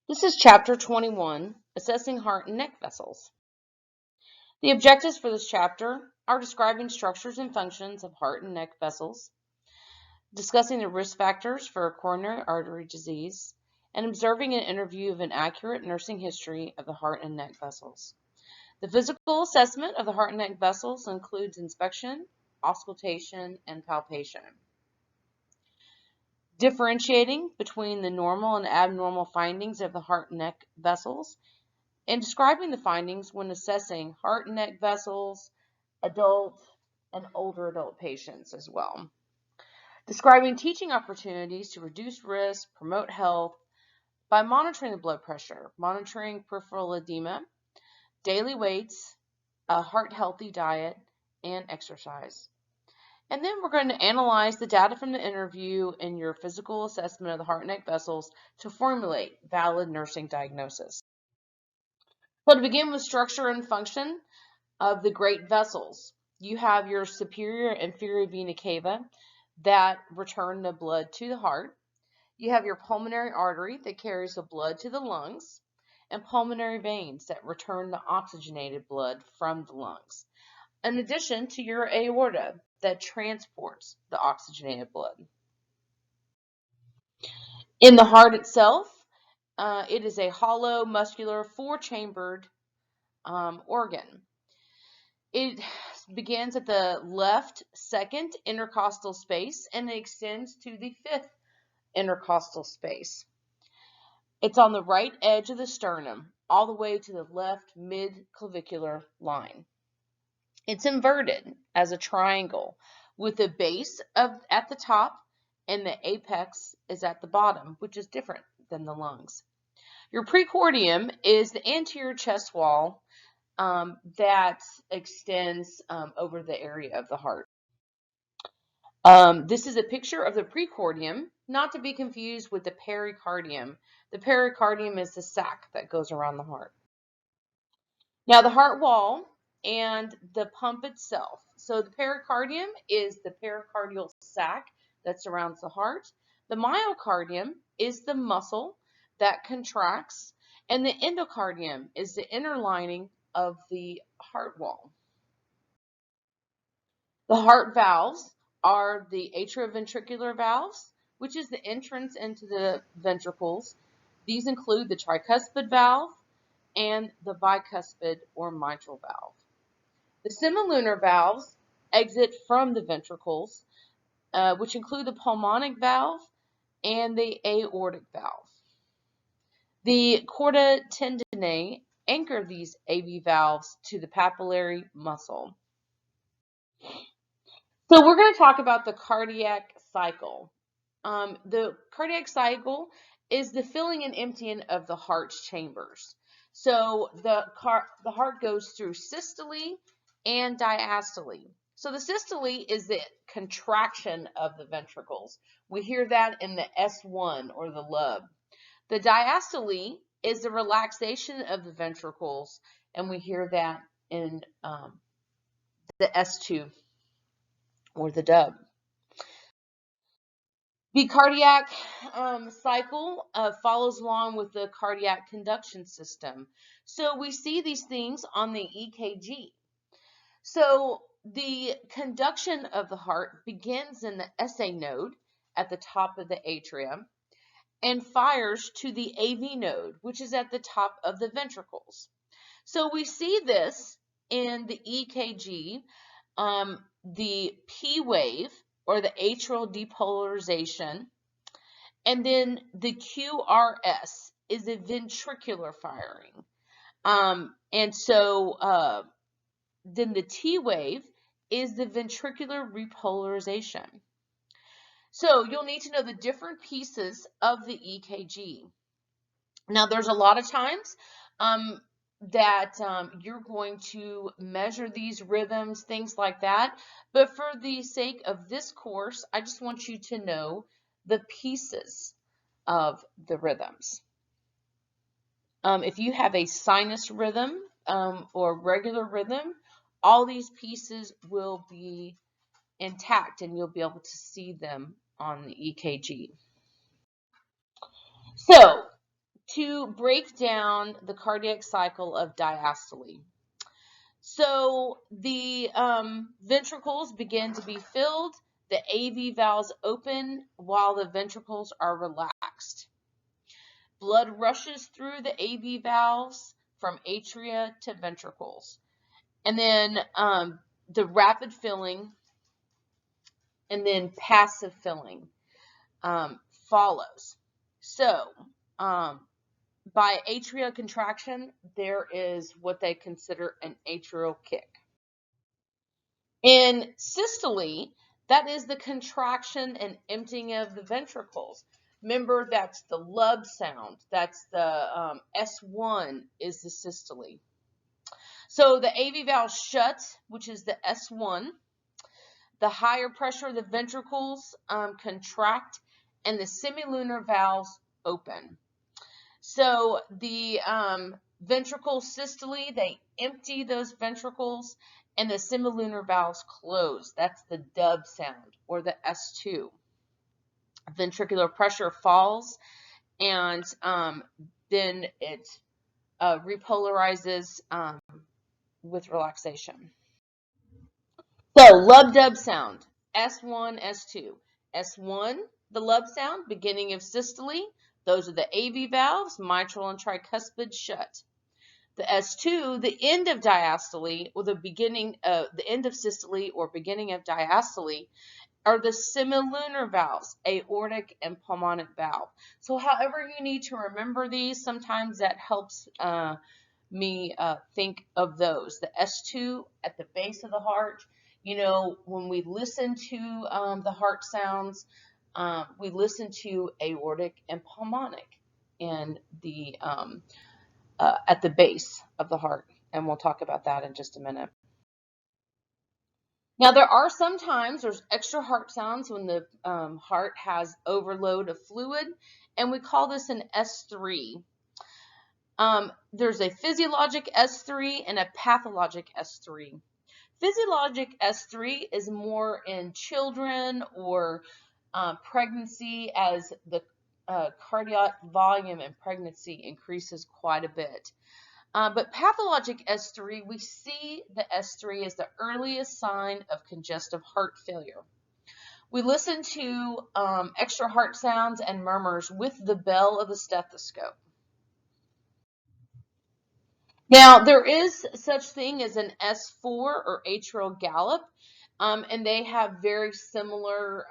This is Chapter 21, Assessing Heart and Neck Vessels. The objectives for this chapter are describing structures and functions of heart and neck vessels, discussing the risk factors for coronary artery disease, and observing an interview of an accurate nursing history of the heart and neck vessels. The physical assessment of the heart and neck vessels includes inspection, auscultation, and palpation. Differentiating between the normal and abnormal findings of the heart and neck vessels, and describing the findings when assessing heart and neck vessels, adult and older adult patients as well. Describing teaching opportunities to reduce risk, promote health by monitoring the blood pressure, monitoring peripheral edema, daily weights, a heart-healthy diet, and exercise. And then we're going to analyze the data from the interview and your physical assessment of the heart and neck vessels to formulate valid nursing diagnosis. So to begin with structure and function of the great vessels, you have your superior and inferior vena cava that return the blood to the heart. You have your pulmonary artery that carries the blood to the lungs, and pulmonary veins that return the oxygenated blood from the lungs, in addition to your aorta that transports the oxygenated blood. In the heart itself, it is a hollow, muscular, four-chambered organ. It begins at the left second intercostal space and it extends to the fifth intercostal space. It's on the right edge of the sternum, all the way to the left mid-clavicular line. It's inverted as a triangle with the base at the top and the apex is at the bottom, which is different than the lungs. Your precordium is the anterior chest wall that extends over the area of the heart. This is a picture of the precordium, not to be confused with the pericardium. The pericardium is the sac that goes around the heart. Now the heart wall and the pump itself. So the pericardium is the pericardial sac that surrounds the heart. The myocardium is the muscle that contracts, and the endocardium is the inner lining of the heart wall. The heart valves are the atrioventricular valves, which is the entrance into the ventricles. These include the tricuspid valve and the bicuspid or mitral valve. The semilunar valves exit from the ventricles, which include the pulmonic valve and the aortic valve. The chorda tendineae anchor these AV valves to the papillary muscle. So we're going to talk about the cardiac cycle. The cardiac cycle is the filling and emptying of the heart's chambers. So the heart goes through systole and diastole. So the systole is the contraction of the ventricles. We hear that in the S1 or the lub. The diastole is the relaxation of the ventricles, and we hear that in the S2 or the dub. The cardiac cycle follows along with the cardiac conduction system. So we see these things on the EKG. So the conduction of the heart begins in the SA node at the top of the atrium and fires to the AV node, which is at the top of the ventricles. So we see this in the EKG, the P wave, or the atrial depolarization, and then the QRS is a ventricular firing. Then the T wave is the ventricular repolarization. So you'll need to know the different pieces of the EKG. Now there's a lot of times that you're going to measure these rhythms, things like that. But for the sake of this course, I just want you to know the pieces of the rhythms. If you have a sinus rhythm or regular rhythm, all these pieces will be intact and you'll be able to see them on the EKG. So, to break down the cardiac cycle of diastole. So the ventricles begin to be filled, the AV valves open while the ventricles are relaxed. Blood rushes through the AV valves from atria to ventricles. And then the rapid filling and then passive filling follows. So by atrial contraction, there is what they consider an atrial kick. In systole, that is the contraction and emptying of the ventricles. Remember, that's the lub sound. That's the S1 is the systole. So the AV valve shuts, which is the S1. The higher pressure of the ventricles contract, and the semilunar valves open. So the ventricle systole, they empty those ventricles, and the semilunar valves close. That's the dub sound, or the S2. Ventricular pressure falls, and then it repolarizes with relaxation. So lub-dub sound, S1, S2. S1, the lub sound, beginning of systole. Those are the AV valves, mitral and tricuspid shut. The S2, the end of diastole, or the end of systole or beginning of diastole, are the semilunar valves, aortic and pulmonic valve. So however you need to remember these, sometimes that helps me think of those. The S2 at the base of the heart. You know, when we listen to the heart sounds, we listen to aortic and pulmonic and the at the base of the heart, and we'll talk about that in just a minute. Now, there are sometimes there's extra heart sounds when the heart has overload of fluid, and we call this an S3. There's a physiologic S3 and a pathologic S3. Physiologic S3 is more in children or pregnancy, as the cardiac volume in pregnancy increases quite a bit. But pathologic S3, we see the S3 as the earliest sign of congestive heart failure. We listen to extra heart sounds and murmurs with the bell of the stethoscope. Now, there is such thing as an S4 or atrial gallop, and they have very similar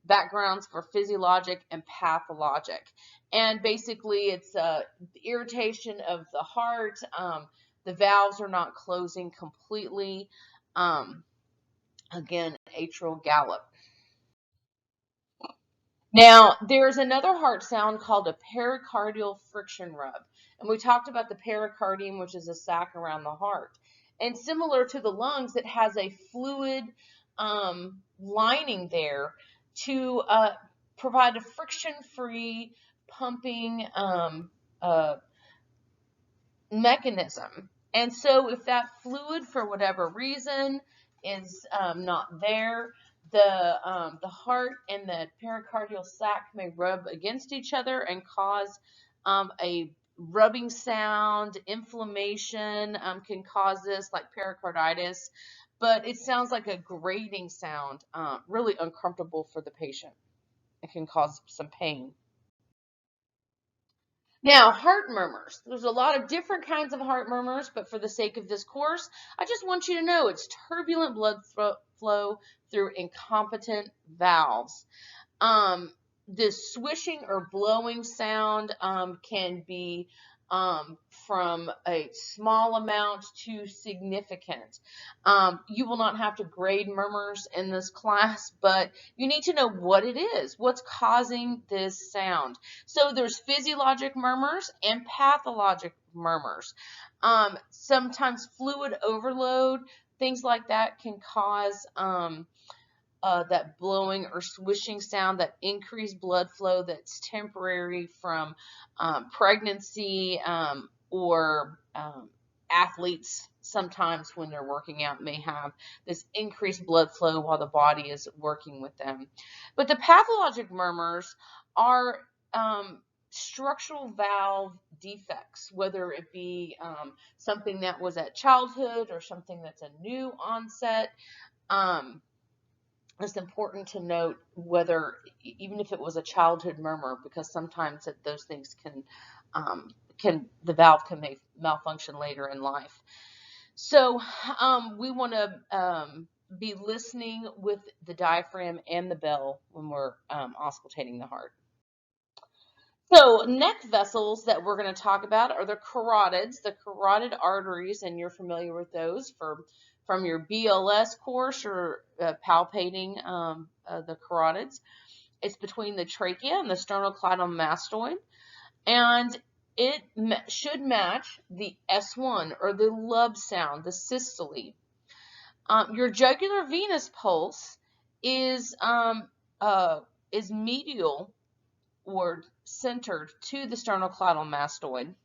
backgrounds for physiologic and pathologic. And basically, it's irritation of the heart. The valves are not closing completely. Again, atrial gallop. Now, there's another heart sound called a pericardial friction rub. And we talked about the pericardium, which is a sac around the heart. And similar to the lungs, it has a fluid lining there to provide a friction-free pumping mechanism. And so if that fluid, for whatever reason, is not there, the heart and the pericardial sac may rub against each other and cause a rubbing sound. Inflammation can cause this, like pericarditis, but it sounds like a grating sound, really uncomfortable for the patient. It can cause some pain. Now, heart murmurs. There's a lot of different kinds of heart murmurs, but for the sake of this course, I just want you to know it's turbulent blood flow through incompetent valves. This swishing or blowing sound can be from a small amount to significant. You will not have to grade murmurs in this class, but you need to know what it is, what's causing this sound. So there's physiologic murmurs and pathologic murmurs. Sometimes fluid overload, things like that can cause that blowing or swishing sound, that increased blood flow that's temporary from pregnancy, or athletes sometimes when they're working out may have this increased blood flow while the body is working with them. But the pathologic murmurs are structural valve defects, whether it be something that was at childhood or something that's a new onset. It's important to note whether, even if it was a childhood murmur, because sometimes those things the valve can malfunction later in life. So we want to be listening with the diaphragm and the bell when we're auscultating the heart. So neck vessels that we're going to talk about are the carotids, the carotid arteries, and you're familiar with those from your BLS course or palpating the carotids. It's between the trachea and the sternocleidomastoid, and it should match the S1 or the lub sound, the systole. Your jugular venous pulse is medial or centered to the sternocleidomastoid,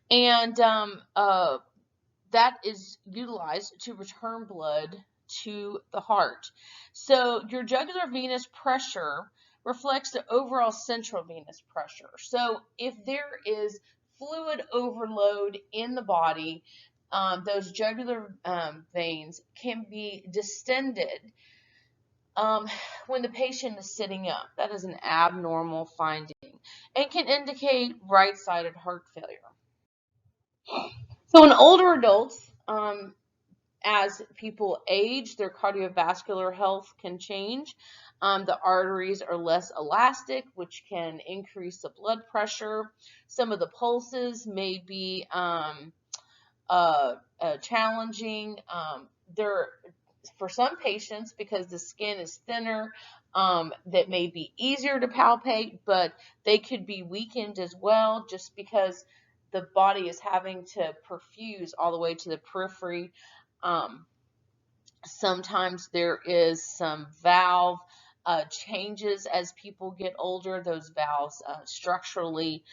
and that is utilized to return blood to the heart. So your jugular venous pressure reflects the overall central venous pressure. So if there is fluid overload in the body, those jugular veins can be distended when the patient is sitting up. That is an abnormal finding and can indicate right-sided heart failure. So in older adults, as people age, their cardiovascular health can change. The arteries are less elastic, which can increase the blood pressure. Some of the pulses may be challenging. For some patients, because the skin is thinner, that may be easier to palpate, but they could be weakened as well, just because the body is having to perfuse all the way to the periphery. Sometimes there is some valve changes as people get older. Those valves structurally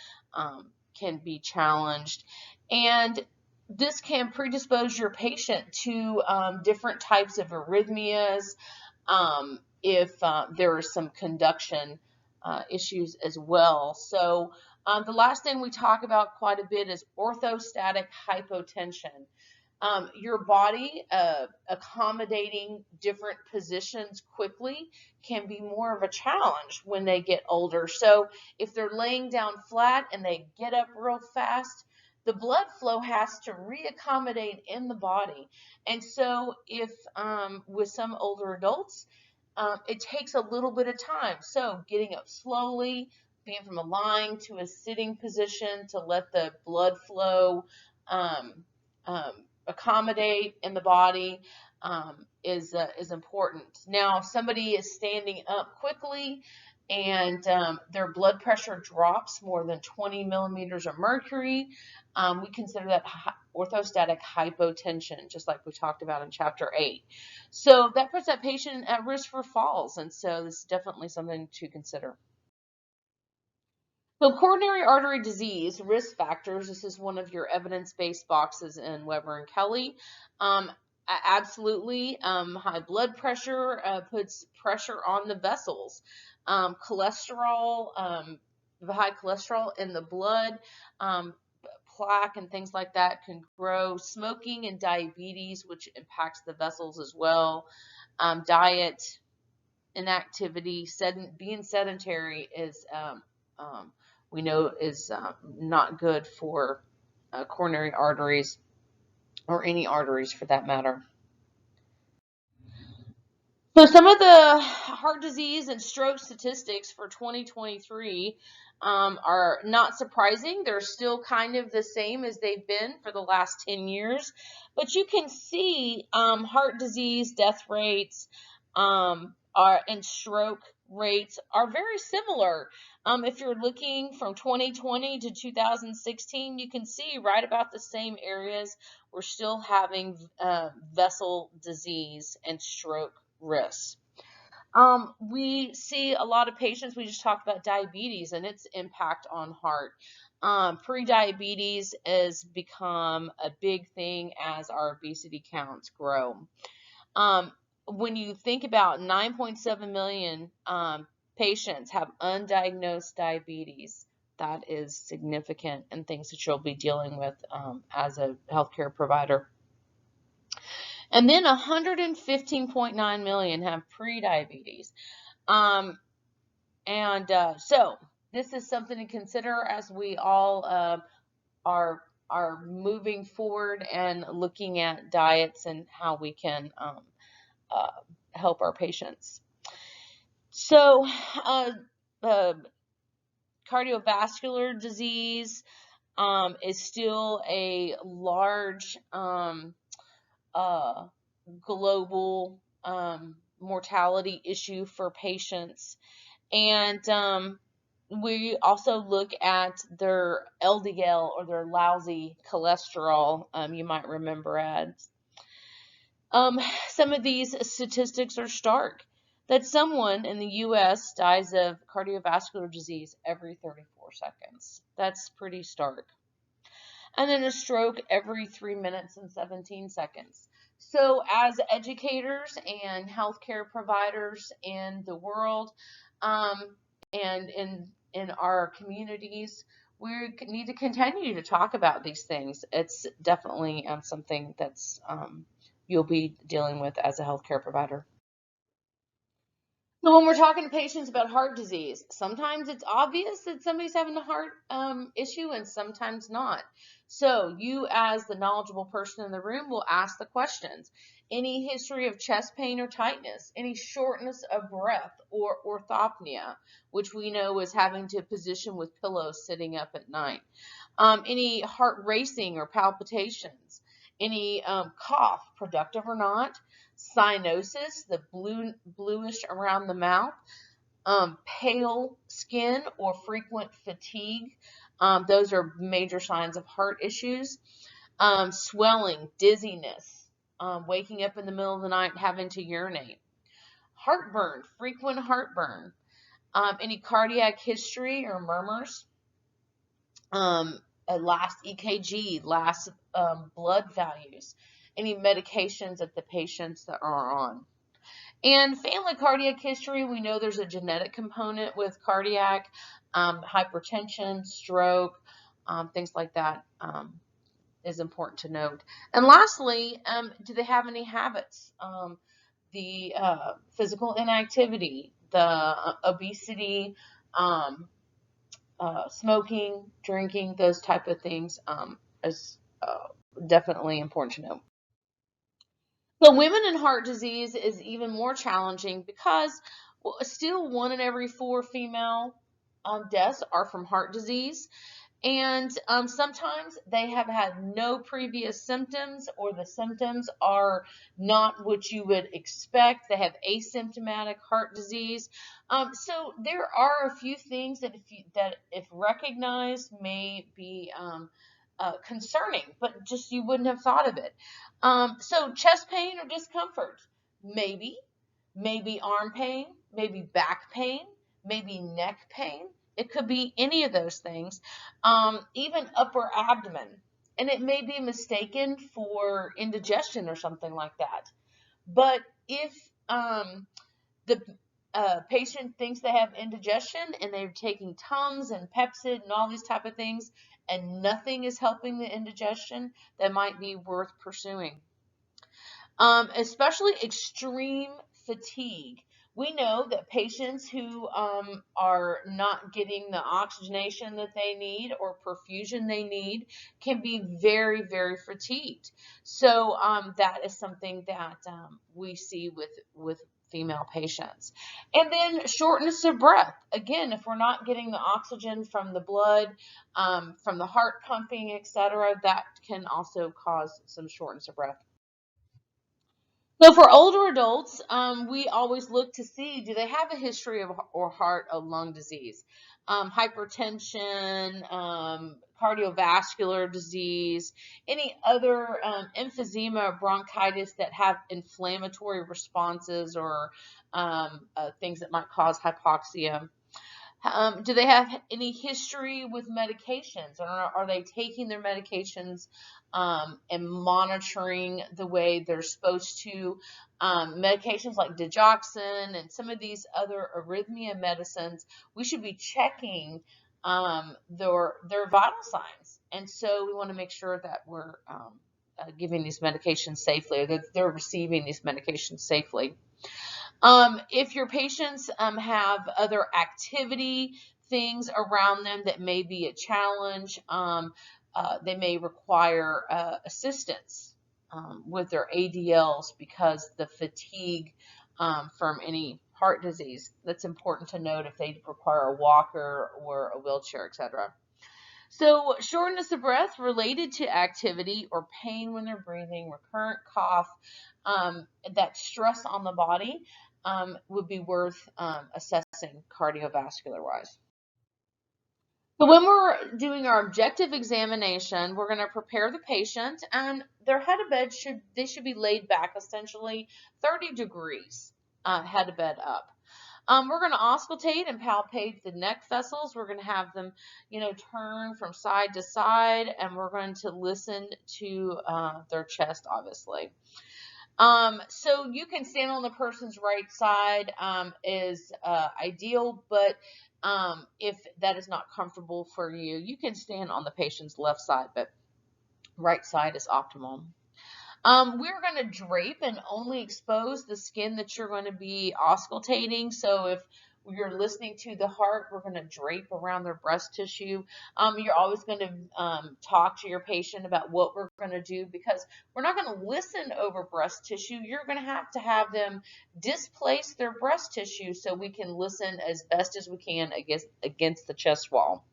can be challenged, and this can predispose your patient to different types of arrhythmias if there are some conduction issues as well. So the last thing we talk about quite a bit is orthostatic hypotension. Your body accommodating different positions quickly can be more of a challenge when they get older. So if they're laying down flat and they get up real fast, the blood flow has to reaccommodate in the body. And so if with some older adults, it takes a little bit of time. So getting up slowly, being from a lying to a sitting position to let the blood flow accommodate in the body is important. Now, if somebody is standing up quickly and their blood pressure drops more than 20 millimeters of mercury, we consider that orthostatic hypotension, just like we talked about in Chapter 8. So that puts that patient at risk for falls, and so this is definitely something to consider. So coronary artery disease, risk factors, this is one of your evidence-based boxes in Weber and Kelly. Absolutely, high blood pressure puts pressure on the vessels. Cholesterol, high cholesterol in the blood, plaque and things like that can grow. Smoking and diabetes, which impacts the vessels as well. Diet, inactivity, being sedentary is we know is not good for coronary arteries or any arteries for that matter. So some of the heart disease and stroke statistics for 2023 are not surprising. They're still kind of the same as they've been for the last 10 years. But you can see heart disease death rates and stroke rates are very similar. If you're looking from 2020 to 2016, you can see right about the same areas. We're still having vessel disease and stroke risks. We see a lot of patients, we just talked about diabetes and its impact on heart. Prediabetes has become a big thing as our obesity counts grow. When you think about 9.7 million patients have undiagnosed diabetes. That is significant and things that you'll be dealing with as a healthcare provider. And then 115.9 million have prediabetes. So this is something to consider as we all are moving forward and looking at diets and how we can help our patients. So cardiovascular disease is still a large global mortality issue for patients. And we also look at their LDL, or their lousy cholesterol, you might remember ads. Some of these statistics are stark, that someone in the U.S. dies of cardiovascular disease every 34 seconds. That's pretty stark. And then a stroke every 3 minutes and 17 seconds. So as educators and healthcare providers in the world, and in our communities, we need to continue to talk about these things. It's definitely something that's you'll be dealing with as a healthcare provider. So when we're talking to patients about heart disease, sometimes it's obvious that somebody's having a heart issue and sometimes not. So you, as the knowledgeable person in the room, will ask the questions. Any history of chest pain or tightness? Any shortness of breath or orthopnea, which we know is having to position with pillows sitting up at night? Any heart racing or palpitations? Any cough, productive or not? Cyanosis, the bluish around the mouth, pale skin or frequent fatigue. Those are major signs of heart issues. Swelling, dizziness, waking up in the middle of the night having to urinate. Heartburn, frequent heartburn. Any cardiac history or murmurs. Last EKG, last blood values. Any medications that the patients that are on. And family cardiac history, we know there's a genetic component with cardiac, hypertension, stroke, things like that is important to note. And lastly, do they have any habits? The physical inactivity, the obesity, smoking, drinking, those type of things is definitely important to know. So women in heart disease is even more challenging because still 1 in every 4 female deaths are from heart disease. And sometimes they have had no previous symptoms, or the symptoms are not what you would expect. They have asymptomatic heart disease. So there are a few things that if recognized may be concerning, but just you wouldn't have thought of it. So chest pain or discomfort, maybe arm pain, maybe back pain, maybe neck pain. It could be any of those things, even upper abdomen, and it may be mistaken for indigestion or something like that. But if the patient thinks they have indigestion and they're taking Tums and Pepcid and all these type of things, and nothing is helping the indigestion, that might be worth pursuing. Especially extreme fatigue. We know that patients who are not getting the oxygenation that they need or perfusion they need can be very, very fatigued. So that is something that we see with female patients. And then shortness of breath. Again, if we're not getting the oxygen from the blood, from the heart pumping, etc., that can also cause some shortness of breath. So for older adults, we always look to see, do they have a history of or heart or lung disease, hypertension, cardiovascular disease, any other emphysema or bronchitis that have inflammatory responses or things that might cause hypoxia. Do they have any history with medications, or are they taking their medications and monitoring the way they're supposed to? Medications like digoxin and some of these other arrhythmia medicines, we should be checking their vital signs, and so we want to make sure that we're giving these medications safely, or that they're receiving these medications safely. If your patients have other activity things around them that may be a challenge, they may require assistance with their ADLs because the fatigue from any heart disease. That's important to note if they require a walker or a wheelchair, etc. So shortness of breath related to activity or pain when they're breathing, recurrent cough, that stress on the body would be worth assessing cardiovascular-wise. So when we're doing our objective examination, we're going to prepare the patient, and their head of bed should be laid back essentially 30 degrees head of bed up. We're going to auscultate and palpate the neck vessels. We're going to have them, turn from side to side, and we're going to listen to their chest, obviously. So you can stand on the person's right side is ideal, but if that is not comfortable for you, you can stand on the patient's left side, but right side is optimal. We're going to drape and only expose the skin that you're going to be auscultating. So if you're listening to the heart, we're going to drape around their breast tissue. You're always going to talk to your patient about what we're going to do, because we're not going to listen over breast tissue. You're going to have them displace their breast tissue so we can listen as best as we can against the chest wall.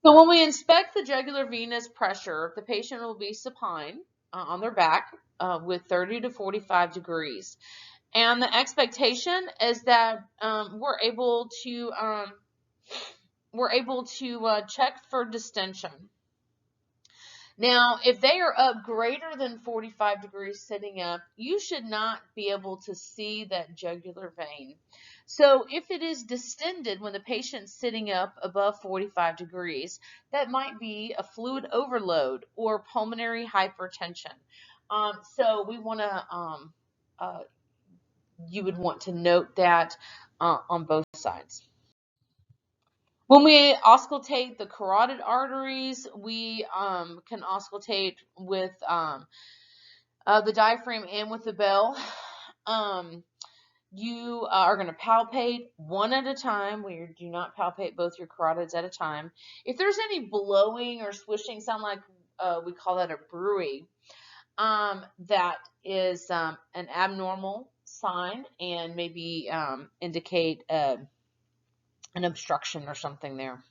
So when we inspect the jugular venous pressure, the patient will be supine on their back with 30 to 45 degrees. And the expectation is that we're able to check for distension. Now, if they are up greater than 45 degrees sitting up, you should not be able to see that jugular vein. So if it is distended when the patient's sitting up above 45 degrees, that might be a fluid overload or pulmonary hypertension. So we want to, you would want to note that on both sides. When we auscultate the carotid arteries, we can auscultate with the diaphragm and with the bell. You are going to palpate one at a time. We do not palpate both your carotids at a time. If there's any blowing or swishing sound, like we call that a bruit, that is an abnormal sign and maybe indicate an obstruction or something there.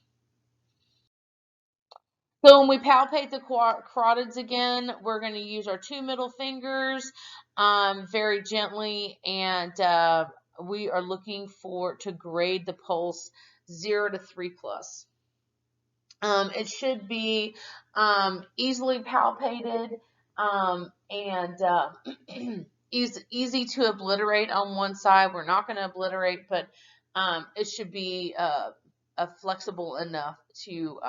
So when we palpate the carotids again, we're going to use our two middle fingers very gently, and we are looking to grade the pulse 0 to 3+. It should be easily palpated and easy to obliterate on one side. We're not going to obliterate, but it should be flexible enough to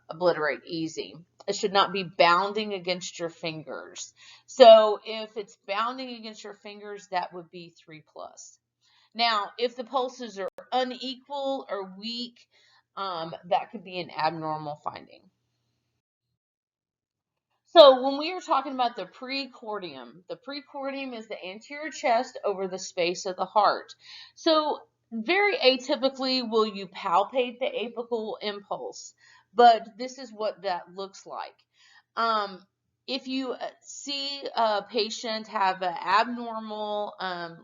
obliterate easy. It should not be bounding against your fingers. So if it's bounding against your fingers, that would be 3+. Now, if the pulses are unequal or weak, that could be an abnormal finding. So when we are talking about the precordium is the anterior chest over the space of the heart. So very atypically will you palpate the apical impulse, but this is what that looks like. If you see a patient have an abnormal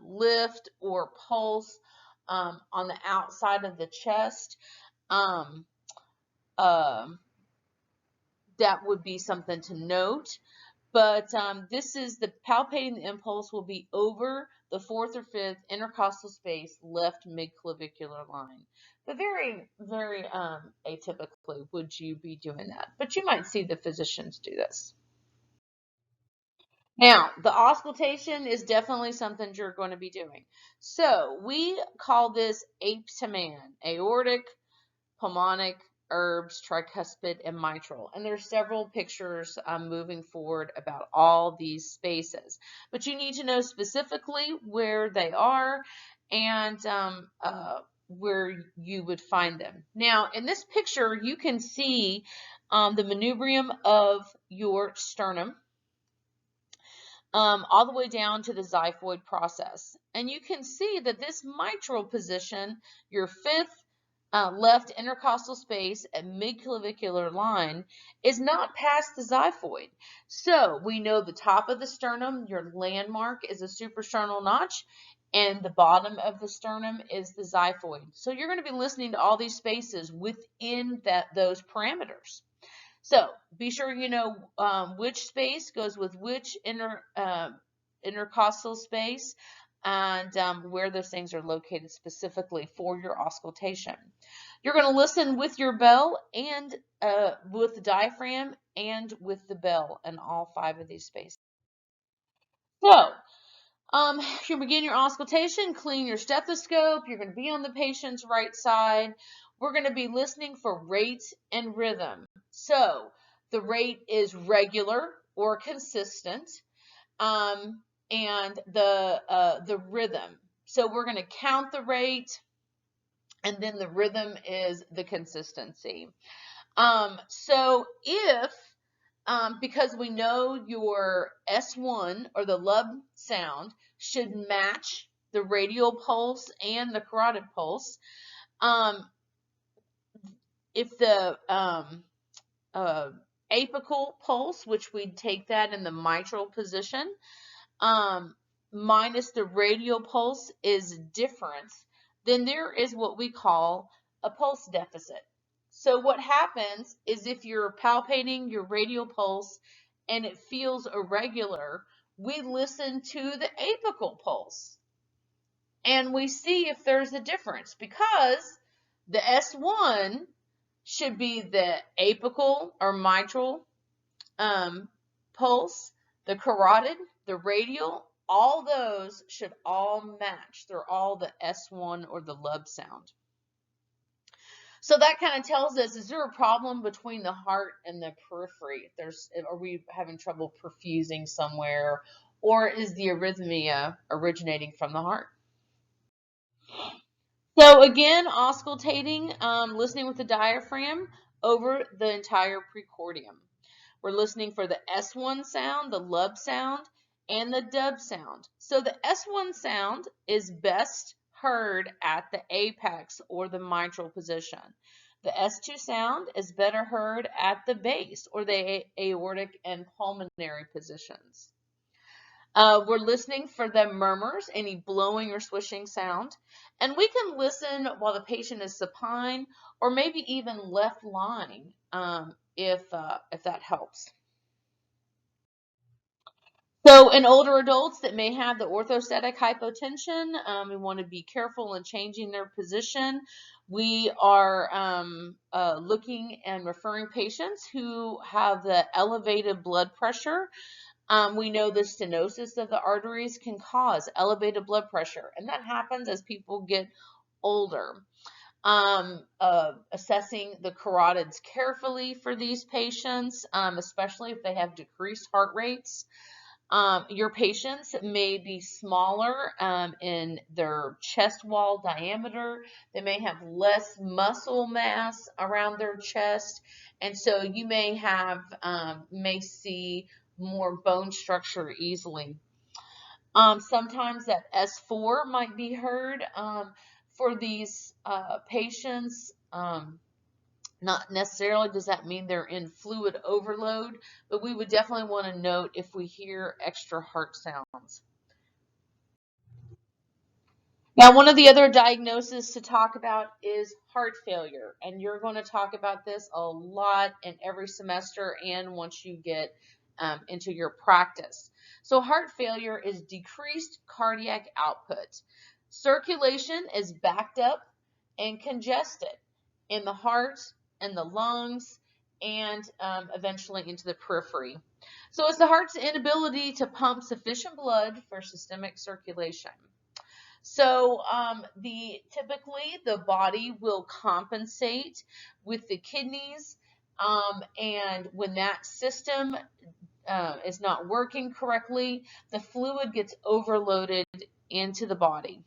lift or pulse on the outside of the chest, that would be something to note. But this is the palpating the impulse will be over the 4th or 5th intercostal space, left midclavicular line. But very, very atypically would you be doing that. But you might see the physicians do this. Now, the auscultation is definitely something you're going to be doing. So we call this ape to man, aortic, pulmonic, herbs, tricuspid, and mitral. And there's several pictures moving forward about all these spaces. But you need to know specifically where they are and where you would find them. Now, in this picture, you can see the manubrium of your sternum all the way down to the xiphoid process. And you can see that this mitral position, your fifth left intercostal space at midclavicular line, is not past the xiphoid. So we know the top of the sternum, your landmark, is a suprasternal notch, and the bottom of the sternum is the xiphoid. So you're going to be listening to all these spaces within those parameters. So be sure you know which space goes with which intercostal space and where those things are located specifically for your auscultation. You're going to listen with your bell and with the diaphragm and with the bell in all 5 of these spaces. So you begin your auscultation, clean your stethoscope. You're going to be on the patient's right side. We're going to be listening for rate and rhythm. So the rate is regular or consistent, and the rhythm. So we're going to count the rate, and then the rhythm is the consistency. So if because we know your S1 or the lub sound should match the radial pulse and the carotid pulse. If the apical pulse, which we'd take that in the mitral position, minus the radial pulse is different, then there is what we call a pulse deficit. So what happens is if you're palpating your radial pulse and it feels irregular, we listen to the apical pulse and we see if there's a difference, because the S1 should be the apical or mitral pulse, the carotid, the radial, all those should all match. They're all the S1 or the lub sound. So that kind of tells us, is there a problem between the heart and the periphery? Are we having trouble perfusing somewhere, or is the arrhythmia originating from the heart? So again, auscultating, listening with the diaphragm over the entire precordium. We're listening for the S1 sound, the lub sound, and the dub sound. So the S1 sound is best heard at the apex or the mitral position. The S2 sound is better heard at the base or the aortic and pulmonary positions. We're listening for the murmurs, any blowing or swishing sound. And we can listen while the patient is supine or maybe even left lying if that helps. So in older adults that may have the orthostatic hypotension, we want to be careful in changing their position. We are looking and referring patients who have the elevated blood pressure. We know the stenosis of the arteries can cause elevated blood pressure, and that happens as people get older. Assessing the carotids carefully for these patients, especially if they have decreased heart rates. Your patients may be smaller in their chest wall diameter. They may have less muscle mass around their chest, and so you may see more bone structure easily. Sometimes that S4 might be heard for these patients. Not necessarily does that mean they're in fluid overload, but we would definitely want to note if we hear extra heart sounds. Now, one of the other diagnoses to talk about is heart failure, and you're going to talk about this a lot in every semester and once you get into your practice. So heart failure is decreased cardiac output. Circulation is backed up and congested in the heart and the lungs and eventually into the periphery. So it's the heart's inability to pump sufficient blood for systemic circulation. So typically the body will compensate with the kidneys, and when that system is not working correctly, the fluid gets overloaded into the body.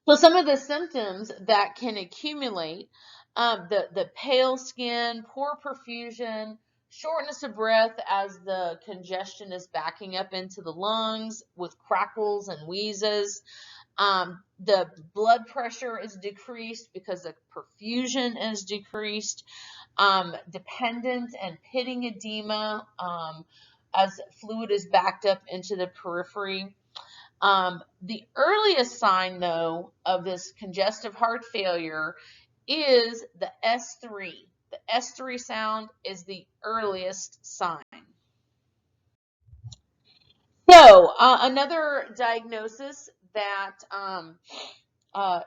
So some of the symptoms that can accumulate, the pale skin, poor perfusion, shortness of breath as the congestion is backing up into the lungs with crackles and wheezes. The blood pressure is decreased because the perfusion is decreased. Dependent and pitting edema as fluid is backed up into the periphery. The earliest sign, though, of this congestive heart failure is the S3. The S3 sound is the earliest sign. So, another diagnosis that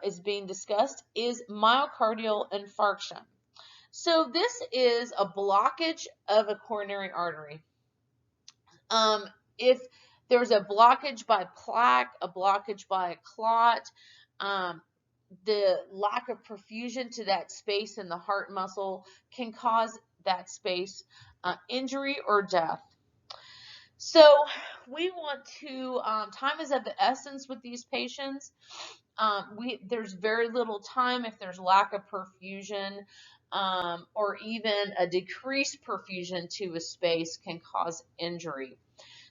is being discussed is myocardial infarction. So, this is a blockage of a coronary artery. If there's a blockage by plaque, a blockage by a clot, the lack of perfusion to that space in the heart muscle can cause that space injury or death. So we want to, time is of the essence with these patients. There's very little time if there's lack of perfusion, or even a decreased perfusion to a space can cause injury.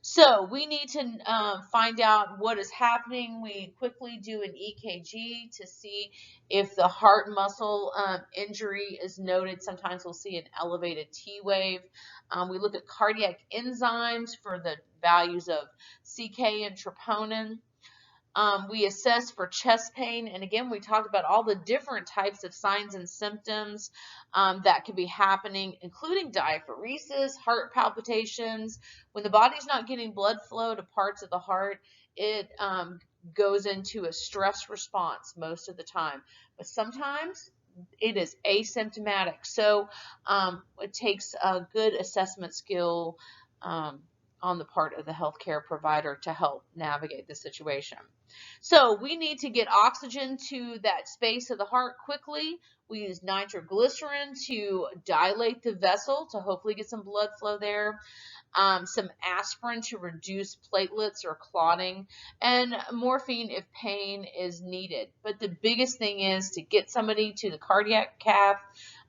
So we need to find out what is happening. We quickly do an EKG to see if the heart muscle injury is noted. Sometimes we'll see an elevated T wave. We look at cardiac enzymes for the values of CK and troponin. We assess for chest pain, and again, we talked about all the different types of signs and symptoms that could be happening, including diaphoresis, heart palpitations. When the body's not getting blood flow to parts of the heart, it goes into a stress response most of the time, but sometimes it is asymptomatic. So it takes a good assessment skill on the part of the healthcare provider to help navigate the situation. So we need to get oxygen to that space of the heart quickly. We use nitroglycerin to dilate the vessel to hopefully get some blood flow there. Some aspirin to reduce platelets or clotting, and morphine if pain is needed. But the biggest thing is to get somebody to the cardiac cath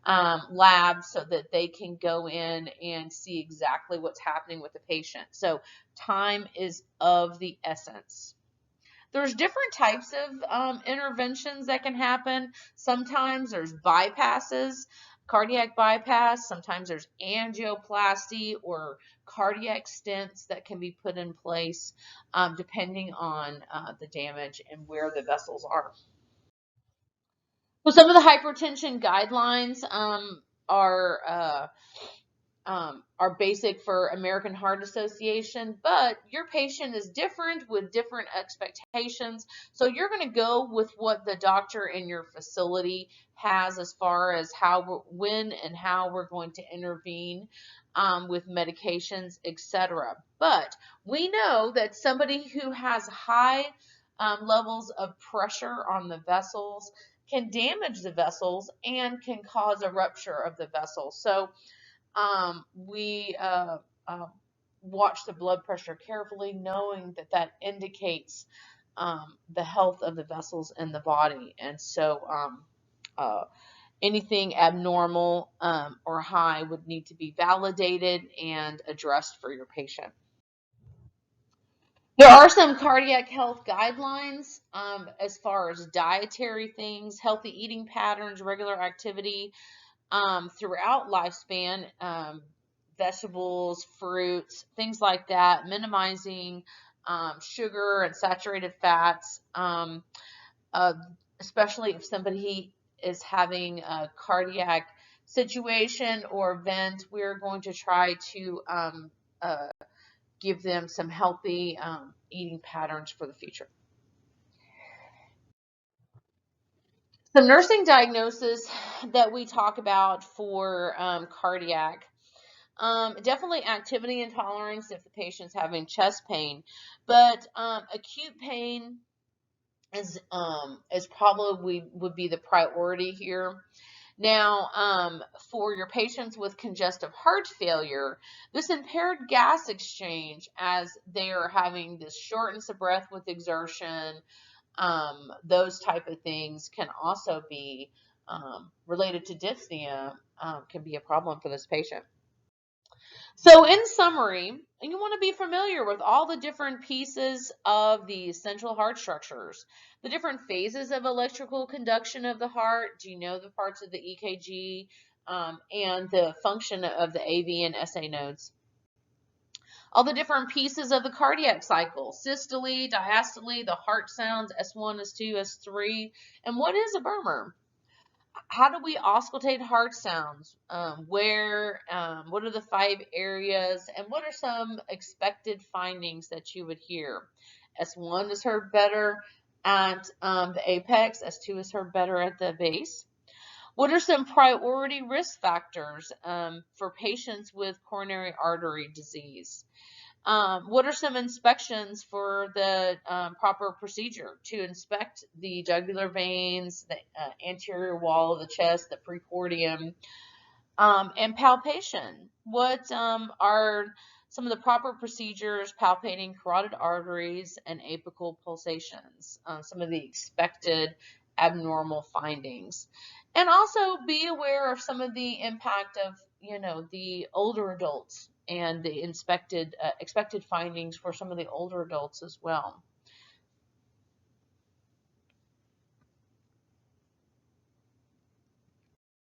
lab so that they can go in and see exactly what's happening with the patient. So time is of the essence. There's different types of interventions that can happen. Sometimes there's bypasses, cardiac bypass. Sometimes there's angioplasty or cardiac stents that can be put in place depending on the damage and where the vessels are. So some of the hypertension guidelines are basic for American Heart Association, but your patient is different with different expectations. So you're going to go with what the doctor in your facility has as far as when and how we're going to intervene with medications, etc. But we know that somebody who has high levels of pressure on the vessels can damage the vessels and can cause a rupture of the vessel. So we watch the blood pressure carefully, knowing that that indicates the health of the vessels in the body. And so anything abnormal or high would need to be validated and addressed for your patient. There are some cardiac health guidelines as far as dietary things, healthy eating patterns, regular activity throughout lifespan, vegetables, fruits, things like that, minimizing sugar and saturated fats, especially if somebody is having a cardiac situation or event. We're going to try to give them some healthy eating patterns for the future. Some nursing diagnoses that we talk about for cardiac. Definitely activity intolerance if the patient's having chest pain, but acute pain is probably would be the priority here. Now, for your patients with congestive heart failure, this impaired gas exchange, as they are having this shortness of breath with exertion, those type of things can also be related to dyspnea, can be a problem for this patient. So in summary, you want to be familiar with all the different pieces of the central heart structures, the different phases of electrical conduction of the heart. Do you know the parts of the EKG and the function of the AV and SA nodes? All the different pieces of the cardiac cycle, systole, diastole, the heart sounds, S1, S2, S3, and what is a murmur? How do we auscultate heart sounds? What are the 5 areas, and what are some expected findings that you would hear? S1 is heard better at the apex, S2 is heard better at the base. What are some priority risk factors for patients with coronary artery disease? What are some inspections for the proper procedure to inspect the jugular veins, the anterior wall of the chest, the precordium, and palpation? What are some of the proper procedures palpating carotid arteries and apical pulsations? Some of the expected abnormal findings. And also be aware of some of the impact of, the older adults and the expected findings for some of the older adults as well.